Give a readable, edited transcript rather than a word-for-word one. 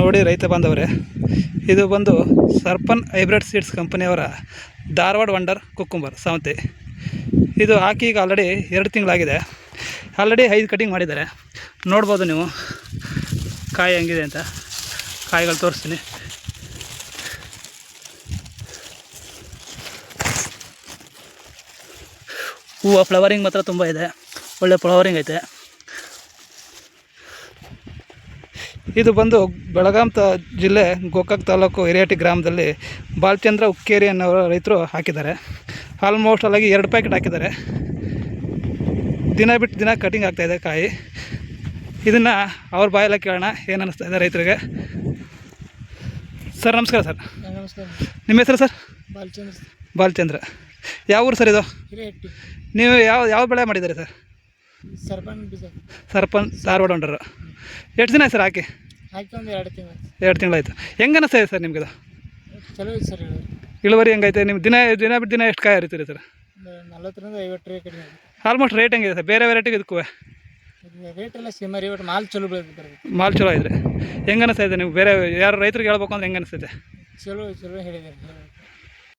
ನೋಡಿ ರೈತ ಬಾಂಧವರೇ, ಇದು ಬಂದು ಸರ್ಪನ್ ಹೈಬ್ರಿಡ್ ಸೀಡ್ಸ್ ಕಂಪನಿಯವರ ಧಾರವಾಡ ವಂಡರ್ ಕುಕ್ಕುಂಬರ್ ಸೌತೆ. ಇದು ಹಾಕಿ ಈಗ ಆಲ್ರೆಡಿ 2 ತಿಂಗಳಾಗಿದೆ. ಆಲ್ರೆಡಿ 5 ಕಟಿಂಗ್ ಮಾಡಿದ್ದಾರೆ. ನೋಡ್ಬೋದು ನೀವು ಕಾಯಿ ಹೆಂಗಿದೆ ಅಂತ. ಕಾಯಿಗಳು ತೋರಿಸ್ತೀನಿ. ಹೂವು ಫ್ಲವರಿಂಗ್ ಮಾತ್ರ ತುಂಬ ಇದೆ, ಒಳ್ಳೆ ಫ್ಲವರಿಂಗ್ ಐತೆ. ಇದು ಬಂದು ಬೆಳಗಾಂ ಜಿಲ್ಲೆ ಗೋಕಾಕ್ ತಾಲೂಕು ಹಿರಿಯಾಟಿ ಗ್ರಾಮದಲ್ಲಿ ಬಾಲಚಂದ್ರ ಉಕ್ಕೇರಿ ಅನ್ನೋರು ರೈತರು ಹಾಕಿದ್ದಾರೆ. ಆಲ್ಮೋಸ್ಟ್ ಅಲ್ಲಾಗಿ 2 ಪ್ಯಾಕೆಟ್ ಹಾಕಿದ್ದಾರೆ. ದಿನ ಬಿಟ್ಟು ದಿನ ಕಟಿಂಗ್ ಆಗ್ತಾಯಿದೆ ಕಾಯಿ. ಇದನ್ನು ಅವ್ರ ಬಾಯೆಲ್ಲ ಕೇಳೋಣ ಏನು ಅನ್ನಿಸ್ತಾ ಇದೆ ರೈತರಿಗೆ. ಸರ್ ನಮಸ್ಕಾರ. ಸರ್ ನಮಸ್ಕಾರ. ನಿಮ್ಮ ಹೆಸರು ಸರ್? ಬಾಲಚಂದ್ರ. ಯಾವ ಊರು ಸರ್ ಇದು? ನೀವು ಯಾವ ಬೆಳೆ ಮಾಡಿದ್ದೀರಿ ಸರ್? ಸರ್ಪನ್ ಧಾರವಾಡ ವಂಡರ್. ಎಷ್ಟು ದಿನ ಆಯ್ತು ಸರ್ ಹಾಕಿ? ಒಂದು 2 ತಿಂಗಳಾಯ್ತು. ಹೆಂಗೆ ಅನ್ನಿಸ್ತಾ ಇದೆ ಸರ್ ನಿಮ್ಗೆ ಇದು? ಚಲೋ ಐತೆ ಸರ್. ಇಳುವರಿ ಹೆಂಗೈತೆ? ನಿಮ್ಮ ದಿನ ಬಿಟ್ಟು ದಿನ ಎಷ್ಟು ಕಾಯಿ ಹರಿತೀರಿ ಸರ್? 40ರಿಂದ 50 ಟ್ರೇ ಕಡಿಮೆ. ಆಲ್ಮೋಸ್ಟ್ ರೇಟ್ ಹೆಂಗಿದೆ ಸರ್ ಬೇರೆ ವೆರೈಟಿಗೆ ಇದಕ್ಕೂ? ರೇಟ್ ಎಲ್ಲ ಸೇಮ್ ರೀ, ಬಟ್ ಮಾಲ್ ಚಲೋ ಬೆಳೆದಿದ್ದಾರೆ. ಮಾಲ್ ಚಲೋ ಇದ್ರೆ ಹೆಂಗೆ ಅನ್ನಿಸ್ತಾ ಇದೆ ನೀವು? ಬೇರೆ ಯಾರು ರೈತರಿಗೆ ಹೇಳ್ಬೇಕು ಅಂದ್ರೆ ಹೆಂಗೆ ಅನಿಸ್ತೈತೆ? ಚಲೋ ಹೇಳಿದ್ದಾರೆ.